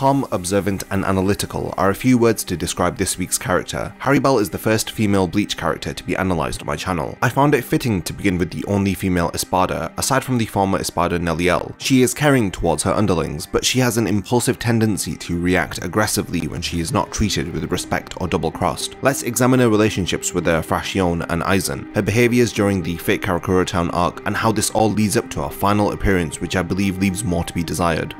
Calm, observant, and analytical are a few words to describe this week's character. Harribel is the first female Bleach character to be analysed on my channel. I found it fitting to begin with the only female Espada, aside from the former Espada Neliel. She is caring towards her underlings, but she has an impulsive tendency to react aggressively when she is not treated with respect or double-crossed. Let's examine her relationships with her Fraccion and Aizen, her behaviours during the Fake Karakura Town arc, and how this all leads up to her final appearance, which I believe leaves more to be desired.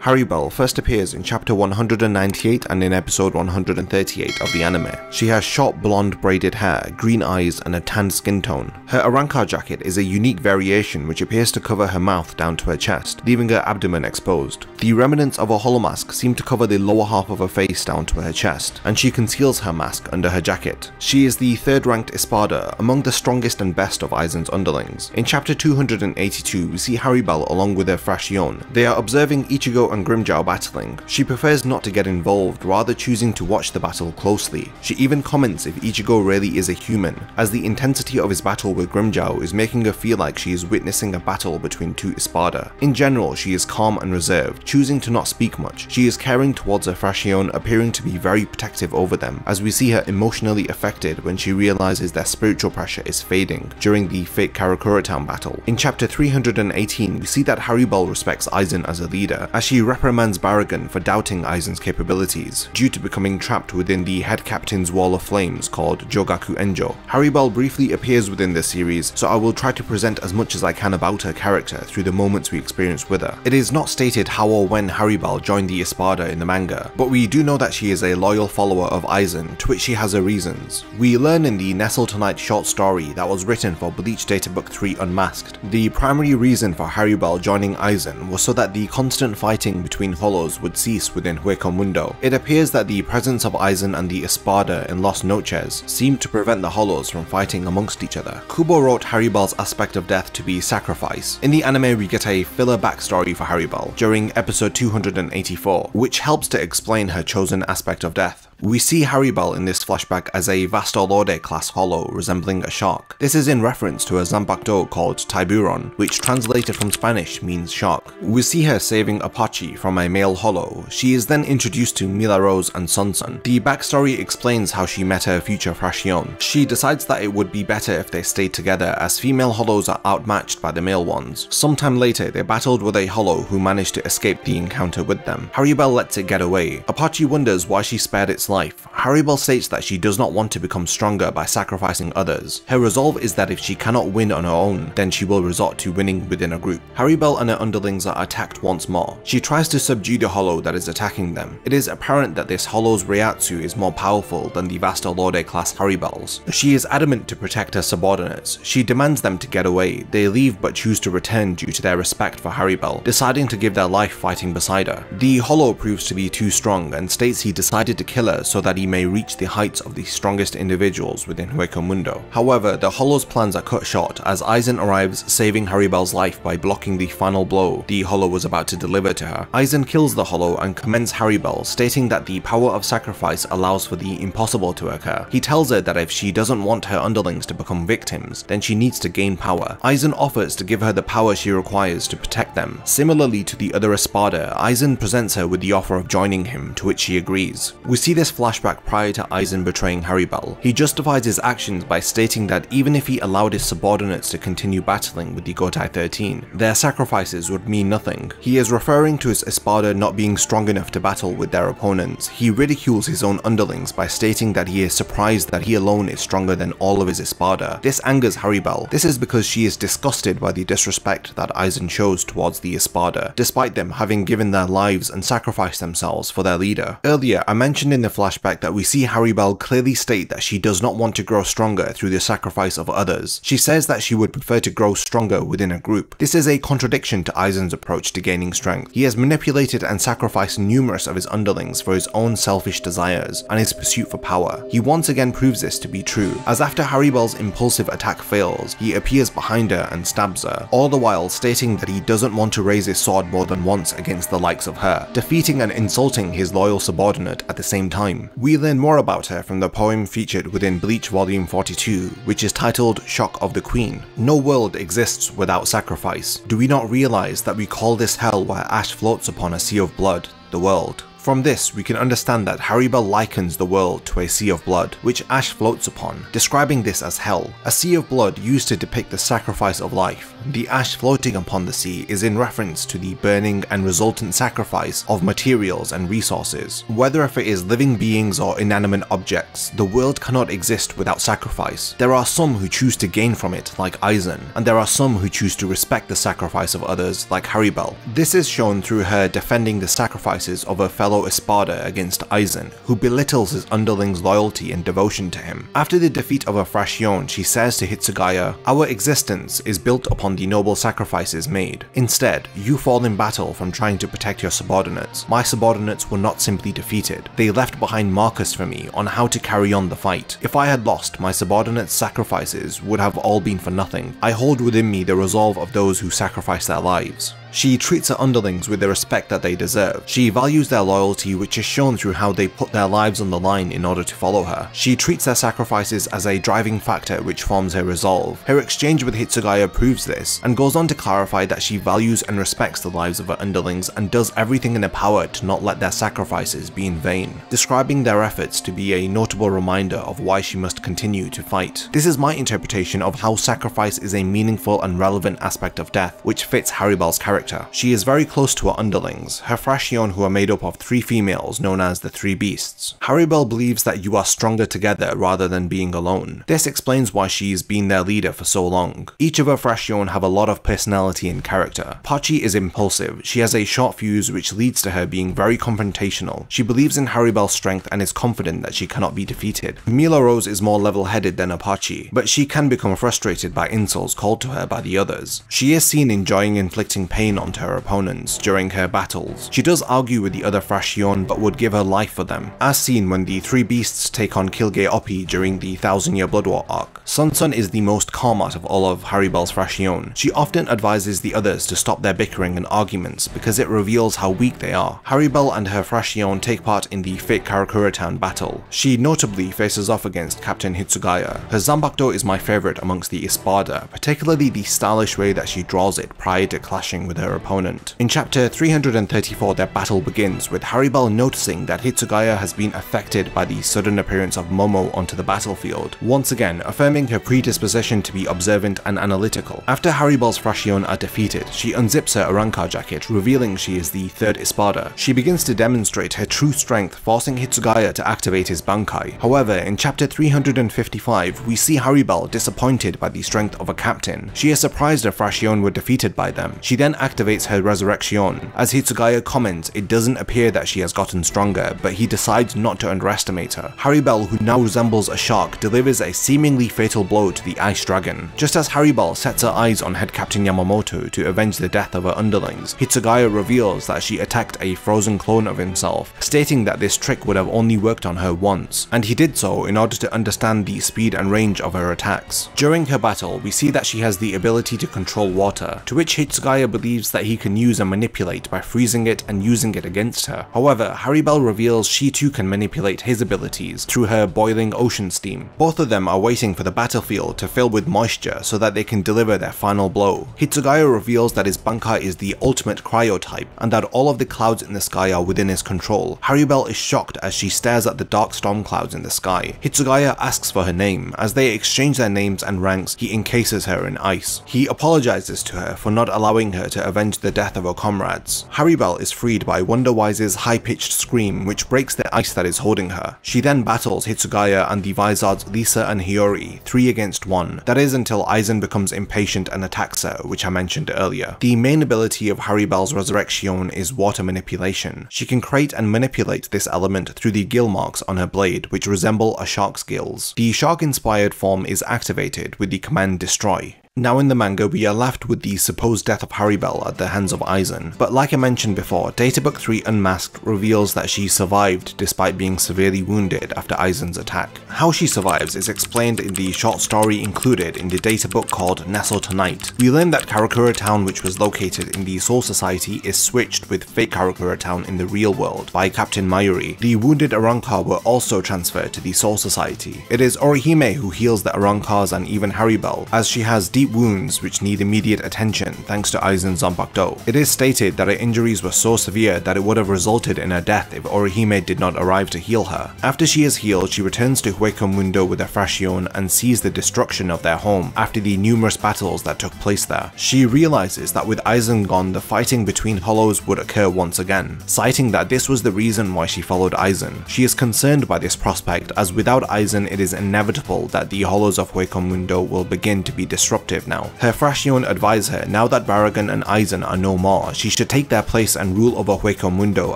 Harribel first appears in chapter 198 and in episode 138 of the anime. She has short blonde braided hair, green eyes, and a tanned skin tone. Her Arrancar jacket is a unique variation which appears to cover her mouth down to her chest, leaving her abdomen exposed. The remnants of her holomask seem to cover the lower half of her face down to her chest, and she conceals her mask under her jacket. She is the third ranked Espada, among the strongest and best of Aizen's underlings. In chapter 282 we see Harribel along with her Fraccion. They are observing Ichigo and Grimmjow battling. She prefers not to get involved, rather choosing to watch the battle closely. She even comments if Ichigo really is a human, as the intensity of his battle with Grimmjow is making her feel like she is witnessing a battle between two Espada. In general, she is calm and reserved, choosing to not speak much. She is caring towards her Fraccion, appearing to be very protective over them, as we see her emotionally affected when she realizes their spiritual pressure is fading during the Fake Karakura Town battle. In chapter 318, we see that Harribel respects Aizen as a leader, as she reprimands Baragon for doubting Aizen's capabilities, due to becoming trapped within the head captain's wall of flames called Jogaku Enjo. Harribel briefly appears within this series, so I will try to present as much as I can about her character through the moments we experience with her. It is not stated how or when Harribel joined the Espada in the manga, but we do know that she is a loyal follower of Aizen, to which she has her reasons. We learn in the Nestle Tonight short story that was written for Bleach Databook 3 Unmasked. The primary reason for Harribel joining Aizen was so that the constant fighting between hollows would cease within Hwachong Mundo. It appears that the presence of Aizen and the Espada in Los Noches seemed to prevent the hollows from fighting amongst each other. Kubo wrote Harribel's aspect of death to be sacrifice. In the anime we get a filler backstory for Harribel during episode 284, which helps to explain her chosen aspect of death. We see Harribel in this flashback as a Vastalorde class hollow resembling a shark. This is in reference to a Zanpakuto called Tiburon, which translated from Spanish means shark. We see her saving Apacci from a male hollow. She is then introduced to Mila Rose and Sung-Sun. The backstory explains how she met her future Fraccion. She decides that it would be better if they stayed together, as female hollows are outmatched by the male ones. Sometime later they battled with a hollow who managed to escape the encounter with them. Harribel lets it get away. Apacci wonders why she spared its life. Harribel states that she does not want to become stronger by sacrificing others. Her resolve is that if she cannot win on her own, then she will resort to winning within a group. Harribel and her underlings are attacked once more. She tries to subdue the hollow that is attacking them. It is apparent that this hollow's Reiatsu is more powerful than the Vastalorde class Harribel's. She is adamant to protect her subordinates. She demands them to get away. They leave but choose to return due to their respect for Harribel, deciding to give their life fighting beside her. The hollow proves to be too strong and states he decided to kill her so that he may reach the heights of the strongest individuals within Hwachong Mundo. However, the hollow's plans are cut short as Aizen arrives, saving Harribel's life by blocking the final blow the hollow was about to deliver to her. Aizen kills the hollow and commends Harribel, stating that the power of sacrifice allows for the impossible to occur. He tells her that if she doesn't want her underlings to become victims, then she needs to gain power. Aizen offers to give her the power she requires to protect them. Similarly to the other Espada, Aizen presents her with the offer of joining him, to which she agrees. We see this flashback prior to Aizen betraying Harribel. He justifies his actions by stating that even if he allowed his subordinates to continue battling with the Gotai 13, their sacrifices would mean nothing. He is referring to his Espada not being strong enough to battle with their opponents. He ridicules his own underlings by stating that he is surprised that he alone is stronger than all of his Espada. This angers Harribel. This is because she is disgusted by the disrespect that Aizen shows towards the Espada, despite them having given their lives and sacrificed themselves for their leader. Earlier, I mentioned in the flashback that we see Harribel clearly state that she does not want to grow stronger through the sacrifice of others. She says that she would prefer to grow stronger within a group. This is a contradiction to Aizen's approach to gaining strength. He has manipulated and sacrificed numerous of his underlings for his own selfish desires and his pursuit for power. He once again proves this to be true, as after Harribel's impulsive attack fails, he appears behind her and stabs her, all the while stating that he doesn't want to raise his sword more than once against the likes of her, defeating and insulting his loyal subordinate at the same time. time. We learn more about her from the poem featured within Bleach Volume 42, which is titled Shock of the Queen. No world exists without sacrifice. Do we not realize that we call this hell where ash floats upon a sea of blood, the world? From this, we can understand that Harribel likens the world to a sea of blood, which ash floats upon, describing this as hell. A sea of blood used to depict the sacrifice of life. The ash floating upon the sea is in reference to the burning and resultant sacrifice of materials and resources. Whether if it is living beings or inanimate objects, the world cannot exist without sacrifice. There are some who choose to gain from it, like Aizen, and there are some who choose to respect the sacrifice of others, like Harribel. This is shown through her defending the sacrifices of her fellow Espada against Aizen, who belittles his underling's loyalty and devotion to him. After the defeat of a Fraccion, she says to Hitsugaya, "Our existence is built upon the noble sacrifices made. Instead, you fall in battle from trying to protect your subordinates. My subordinates were not simply defeated. They left behind markers for me on how to carry on the fight. If I had lost, my subordinates' sacrifices would have all been for nothing. I hold within me the resolve of those who sacrifice their lives." She treats her underlings with the respect that they deserve. She values their loyalty, which is shown through how they put their lives on the line in order to follow her. She treats their sacrifices as a driving factor which forms her resolve. Her exchange with Hitsugaya proves this, and goes on to clarify that she values and respects the lives of her underlings and does everything in her power to not let their sacrifices be in vain, describing their efforts to be a notable reminder of why she must continue to fight. This is my interpretation of how sacrifice is a meaningful and relevant aspect of death, which fits Harribel's character. She is very close to her underlings, her Fraccion, who are made up of 3 females known as the 3 beasts. Harribel believes that you are stronger together rather than being alone. This explains why she's been their leader for so long. Each of her Fraccion have a lot of personality and character. Apacci is impulsive. She has a short fuse which leads to her being very confrontational. She believes in Harribel's strength and is confident that she cannot be defeated. Mila Rose is more level-headed than Apacci, but she can become frustrated by insults called to her by the others. She is seen enjoying inflicting pain onto her opponents during her battles. She does argue with the other Fraccion but would give her life for them, as seen when the 3 beasts take on Kilgay during the 1000-year Blood War arc. Sung-Sun is the most calm out of all of Harribel's Fraccion. She often advises the others to stop their bickering and arguments because it reveals how weak they are. Harribel and her Fraccion take part in the Fake Karakura Town battle. She notably faces off against Captain Hitsugaya. Her Zanbakudo is my favourite amongst the Espada, particularly the stylish way that she draws it prior to clashing with her opponent. In chapter 334, their battle begins with Harribel noticing that Hitsugaya has been affected by the sudden appearance of Momo onto the battlefield, once again affirming her predisposition to be observant and analytical. After Harribel's Fraccion are defeated, she unzips her Arrancar jacket, revealing she is the 3rd Espada. She begins to demonstrate her true strength, forcing Hitsugaya to activate his Bankai. However, in chapter 355, we see Harribel disappointed by the strength of a captain. She is surprised her Fraccion were defeated by them. She then activates her Resurrection. As Hitsugaya comments, it doesn't appear that she has gotten stronger, but he decides not to underestimate her. Harribel, who now resembles a shark, delivers a seemingly fatal blow to the Ice Dragon. Just as Harribel sets her eyes on Head Captain Yamamoto to avenge the death of her underlings, Hitsugaya reveals that she attacked a frozen clone of himself, stating that this trick would have only worked on her once, and he did so in order to understand the speed and range of her attacks. During her battle, we see that she has the ability to control water, to which Hitsugaya believes that he can use and manipulate by freezing it and using it against her. However, Harribel reveals she too can manipulate his abilities through her boiling ocean steam. Both of them are waiting for the battlefield to fill with moisture so that they can deliver their final blow. Hitsugaya reveals that his Bankai is the ultimate cryo type and that all of the clouds in the sky are within his control. Harribel is shocked as she stares at the dark storm clouds in the sky. Hitsugaya asks for her name. As they exchange their names and ranks, he encases her in ice. He apologizes to her for not allowing her to avenge the death of her comrades. Harribel is freed by Wonder Wise's high-pitched scream, which breaks the ice that is holding her. She then battles Hitsugaya and the Vizards Lisa and Hiyori 3 against 1. That is until Aizen becomes impatient and attacks her, which I mentioned earlier. The main ability of Harribel's Resurrection is water manipulation. She can create and manipulate this element through the gill marks on her blade, which resemble a shark's gills. The shark-inspired form is activated with the command Destroy. Now in the manga, we are left with the supposed death of Harribel at the hands of Aizen, but like I mentioned before, Databook 3 Unmasked reveals that she survived despite being severely wounded after Aizen's attack. How she survives is explained in the short story included in the databook called Nestle Tonight. We learn that Karakura Town, which was located in the Soul Society, is switched with Fake Karakura Town in the real world by Captain Mayuri. The wounded Arrancar were also transferred to the Soul Society. It is Orihime who heals the Arrancars and even Harribel, as she has deep wounds which need immediate attention thanks to Aizen's Zanpakuto. It is stated that her injuries were so severe that it would have resulted in her death if Orihime did not arrive to heal her. After she is healed, she returns to Yhwach Mundo with her Fraccion and sees the destruction of their home after the numerous battles that took place there. She realizes that with Aizen gone, the fighting between hollows would occur once again, citing that this was the reason why she followed Aizen. She is concerned by this prospect, as without Aizen it is inevitable that the hollows of Yhwach Mundo will begin to be disruptive now. Her Fraccion advise her, now that Baragon and Aizen are no more, she should take their place and rule over Yhwach Mundo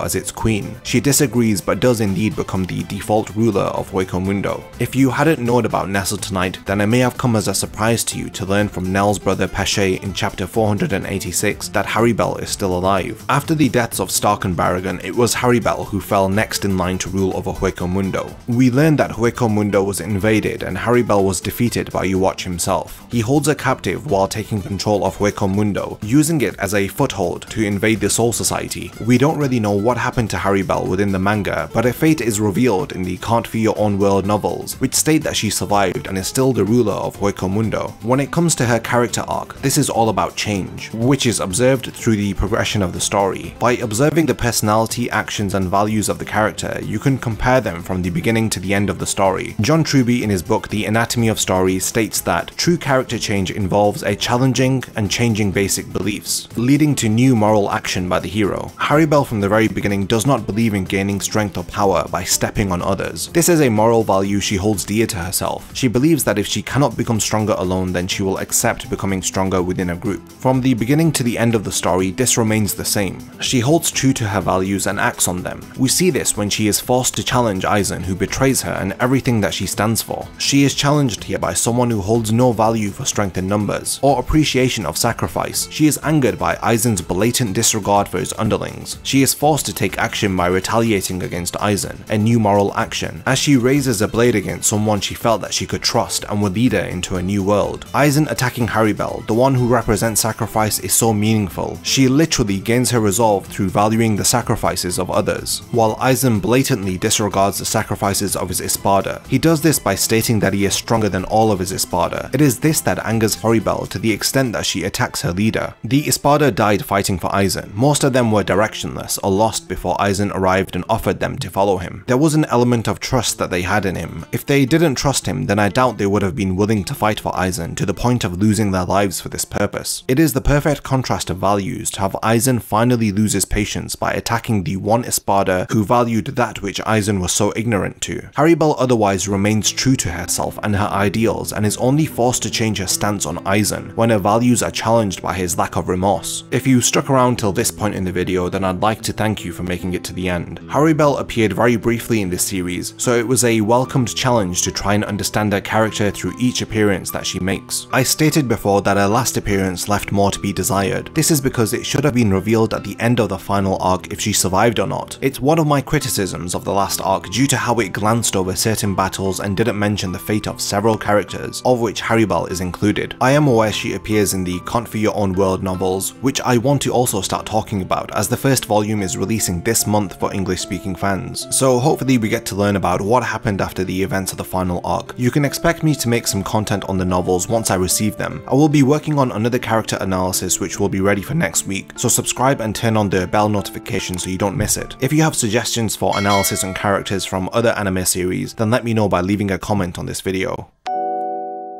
as its queen. She disagrees but does indeed become the default ruler of Yhwach Mundo. If you hadn't known about Nestle Tonight, then it may have come as a surprise to you to learn from Nell's brother Pesce in chapter 486 that Harribel is still alive. After the deaths of Stark and Baragon, it was Harribel who fell next in line to rule over Yhwach Mundo. We learned that Yhwach Mundo was invaded and Harribel was defeated by Yhwach himself. He holds her captive while taking control of Yhwach Mundo, using it as a foothold to invade the Soul Society. We don't really know what happened to Harribel within the manga, but her fate is revealed in the Can't Fear Your Own World novels, which state that she survived and is still the ruler of Yhwach Mundo. When it comes to her character arc, this is all about change, which is observed through the progression of the story. By observing the personality, actions and values of the character, you can compare them from the beginning to the end of the story. John Truby in his book The Anatomy of Stories states that true character change involves a challenging and changing basic beliefs, leading to new moral action by the hero. Harribel from the very beginning does not believe in gaining strength or power by stepping on others. This is a moral value she holds dear to herself. She believes that if she cannot become stronger alone, then she will accept becoming stronger within a group. From the beginning to the end of the story, this remains the same. She holds true to her values and acts on them. We see this when she is forced to challenge Aizen, who betrays her and everything that she stands for. She is challenged here by someone who holds no value for strength in numbers or appreciation of sacrifice. She is angered by Aizen's blatant disregard for his underlings. She is forced to take action by retaliating against Aizen, a new moral action, as she raises a blade against someone she felt that she could trust and would lead her into a new world. Aizen attacking Harribel, the one who represents sacrifice, is so meaningful. She literally gains her resolve through valuing the sacrifices of others, while Aizen blatantly disregards the sacrifices of his Espada. He does this by stating that he is stronger than all of his Espada. It is this that angers Harribel to the extent that she attacks her leader. The Espada died fighting for Aizen. Most of them were directionless or lost before Aizen arrived and offered them to follow him. There was an element of trust that they had in him. If they didn't trust him, then I doubt they would have been willing to fight for Aizen to the point of losing their lives for this purpose. It is the perfect contrast of values to have Aizen finally lose his patience by attacking the one Espada who valued that which Aizen was so ignorant to. Harribel otherwise remains true to herself and her ideals and is only forced to change her stance on Aizen when her values are challenged by his lack of remorse. If you stuck around till this point in the video, then I'd like to thank you for making it to the end. Harribel appeared very briefly in this series, so it was a welcomed challenge to try and understand her character through each appearance that she makes. I stated before that her last appearance left more to be desired. This is because it should have been revealed at the end of the final arc if she survived or not. It's one of my criticisms of the last arc due to how it glanced over certain battles and didn't mention the fate of several characters, of which Harribel is included. I am aware she appears in the Can't Fear Your Own World novels, which I want to also start talking about as the first volume is releasing this month for English speaking fans, so hopefully we get to learn about what happened after the events of the final arc. You can expect me to make some content on the novels once I receive them. I will be working on another character analysis which will be ready for next week, so subscribe and turn on the bell notification so you don't miss it. If you have suggestions for analysis on characters from other anime series, then let me know by leaving a comment on this video.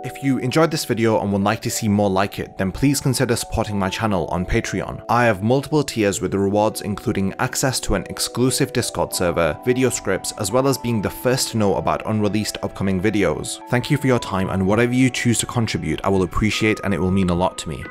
If you enjoyed this video and would like to see more like it, then please consider supporting my channel on Patreon. I have multiple tiers with rewards including access to an exclusive Discord server, video scripts, as well as being the first to know about unreleased upcoming videos. Thank you for your time, and whatever you choose to contribute I will appreciate and it will mean a lot to me.